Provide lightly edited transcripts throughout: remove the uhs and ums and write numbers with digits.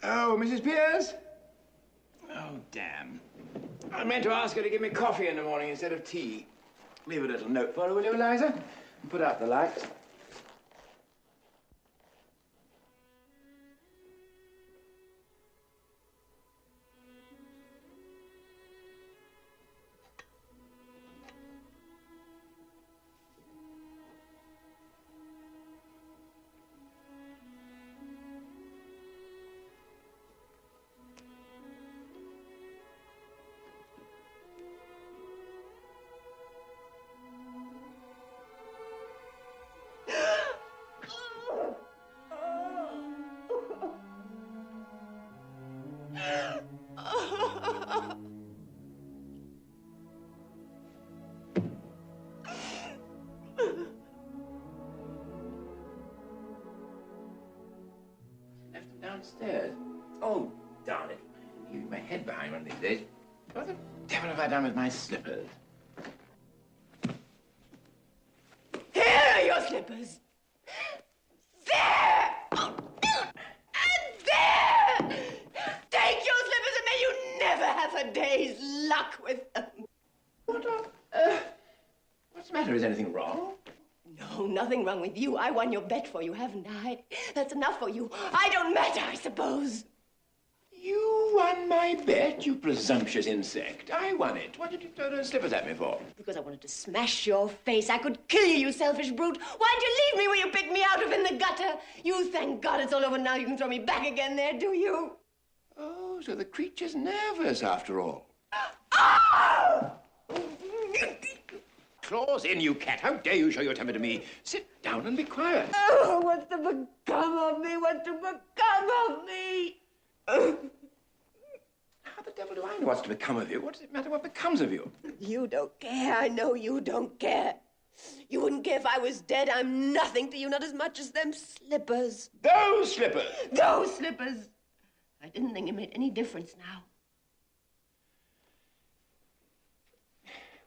Oh, Mrs. Pierce? Oh, damn. I meant to ask her to give me coffee in the morning instead of tea. Leave a little note for her, will you, Eliza? And put out the lights. Left them downstairs. Oh, darn it. I'm leaving my head behind one of these days. What the devil have I done with my slippers? Here are your slippers. There! Oh, and there! Take your slippers and may you never have a day's luck with them. What on earth? What's the matter? Is anything wrong? No, nothing wrong with you. I won your bet for you, haven't I? That's enough for you. I don't matter, I suppose. You won my bet, you presumptuous insect. I won it. What did you throw those slippers at me for? Because I wanted to smash your face. I could kill you, you selfish brute. Why'd you leave me where you picked me out of in the gutter? You thank God it's all over now. You can throw me back again there, do you? Oh, so the creature's nervous after all. Ah! Claws in, you cat. How dare you show your temper to me? Sit down and be quiet. Oh, what's to become of me? What's to become of me? How the devil do I know what's to become of you? What does it matter what becomes of you? You don't care. I know you don't care. You wouldn't care if I was dead. I'm nothing to you, not as much as them slippers. Those slippers! Those slippers! I didn't think it made any difference now.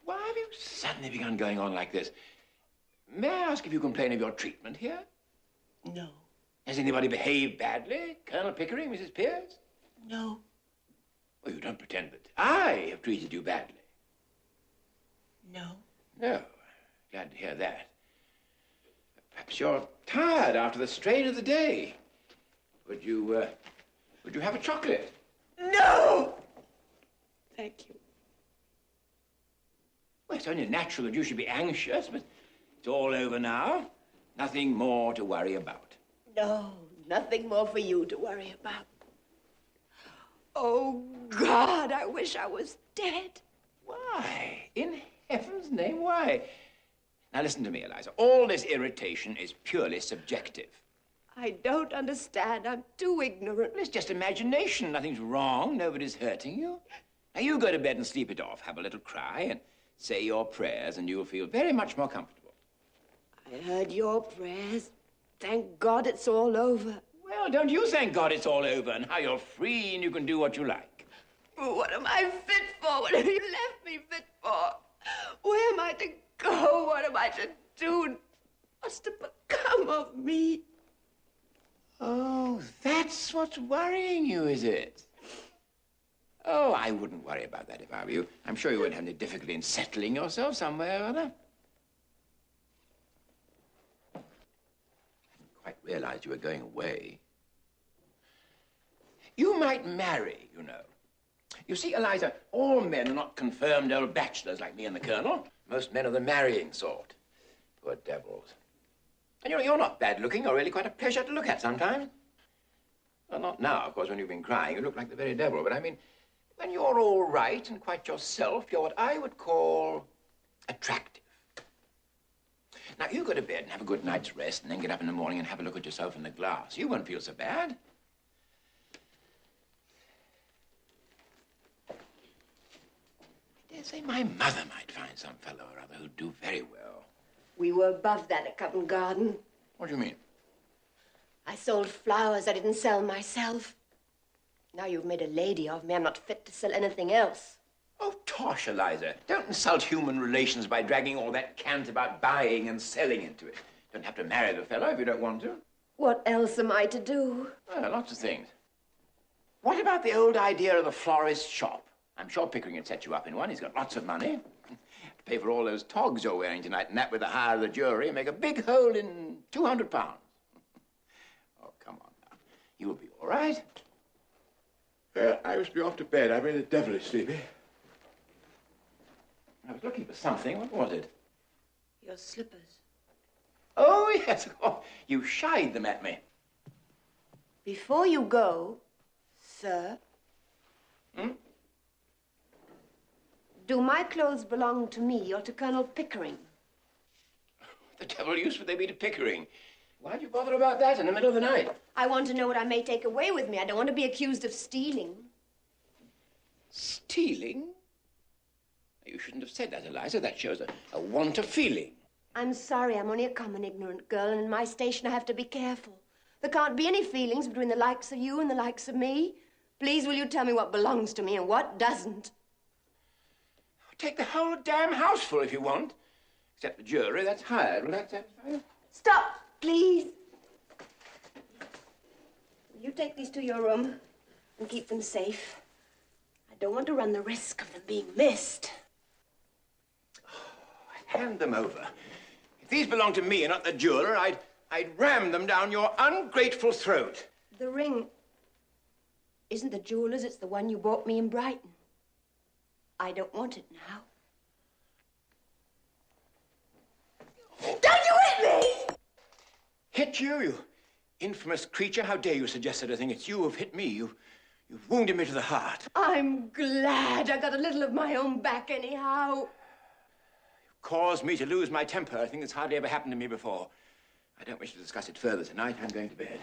Why have you suddenly begun going on like this? May I ask if you complain of your treatment here? No. Has anybody behaved badly? Colonel Pickering, Mrs. Pierce? No. Well, you don't pretend that I have treated you badly. No. No. Glad to hear that. Perhaps you're tired after the strain of the day. Would you have a chocolate? No! Thank you. Well, it's only natural that you should be anxious, but it's all over now. Nothing more to worry about. No, nothing more for you to worry about. Oh, God, I wish I was dead. Why? In heaven's name, why? Now, listen to me, Eliza. All this irritation is purely subjective. I don't understand. I'm too ignorant. Well, it's just imagination. Nothing's wrong. Nobody's hurting you. Now, you go to bed and sleep it off. Have a little cry and say your prayers, and you'll feel very much more comfortable. I heard your prayers. Thank God it's all over. Well, don't you thank God it's all over and how you're free and you can do what you like. What am I fit for? What have you left me fit for? Where am I to go? What am I to do? What's to become of me? Oh, that's what's worrying you, is it? Oh, I wouldn't worry about that if I were you. I'm sure you won't have any difficulty in settling yourself some way or other. I hadn't quite realized you were going away. You might marry, you know. You see, Eliza, all men are not confirmed old bachelors like me and the Colonel. Most men are the marrying sort. Poor devils. And you're not bad looking. You're really quite a pleasure to look at sometimes. Well, not now, of course, when you've been crying. You look like the very devil. But I mean, when you're all right and quite yourself, you're what I would call attractive. Now, you go to bed and have a good night's rest and then get up in the morning and have a look at yourself in the glass. You won't feel so bad. I dare say my mother might find some fellow or other who'd do very well. We were above that at Covent Garden. What do you mean? I sold flowers I didn't sell myself. Now you've made a lady of me. I'm not fit to sell anything else. Oh, tosh, Eliza. Don't insult human relations by dragging all that cant about buying and selling into it. Don't have to marry the fellow if you don't want to. What else am I to do? Well, lots of things. What about the old idea of the florist's shop? I'm sure Pickering would set you up in one. He's got lots of money. To pay for all those togs you're wearing tonight, and that with the hire of the jury, make a big hole in £200. Oh, come on now. You'll be all right. I must be off to bed. I'm really devilish sleepy. I was looking for something. What was it? Your slippers. Oh, yes. Oh, you shied them at me. Before you go, sir. Do my clothes belong to me or to Colonel Pickering? The devil use would they be to Pickering? Why'd you bother about that in the middle of the night? I want to know what I may take away with me. I don't want to be accused of stealing. Stealing? You shouldn't have said that, Eliza. That shows a want of feeling. I'm sorry. I'm only a common ignorant girl, and in my station I have to be careful. There can't be any feelings between the likes of you and the likes of me. Please, will you tell me what belongs to me and what doesn't? Take the whole damn house full if you want. Except the jury, that's hired. Will that satisfy you? Stop, please. Will you take these to your room and keep them safe? I don't want to run the risk of them being missed. Hand them over. If these belong to me and not the jeweler, I'd ram them down your ungrateful throat. The ring isn't the jeweler's, it's the one you bought me in Brighton. I don't want it now. Don't you hit me! Hit you, you infamous creature? How dare you suggest such a thing? It's you who've hit me. You've wounded me to the heart. I'm glad I got a little of my own back anyhow. You caused me to lose my temper, a thing that's hardly ever happened to me before. I don't wish to discuss it further tonight. I'm going to bed.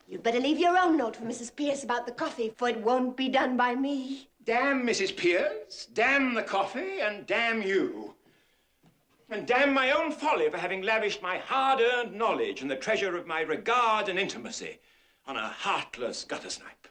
You'd better leave your own note for Mrs. Pierce about the coffee, for it won't be done by me. Damn Mrs. Pierce, damn the coffee, and damn you. And damn my own folly for having lavished my hard-earned knowledge and the treasure of my regard and intimacy on a heartless gutter snipe.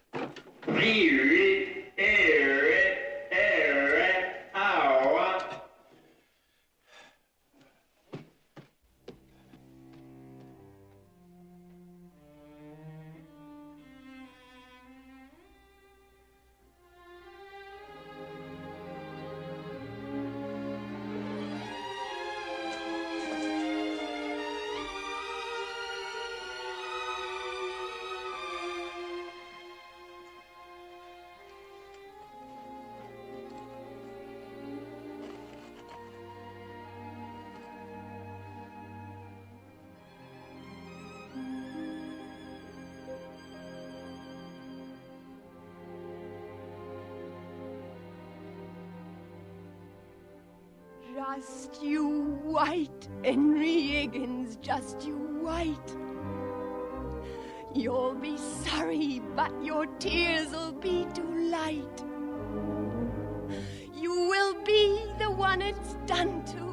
Just you wait, Henry Higgins, just you wait. You'll be sorry, but your tears'll be too late. You will be the one it's done to.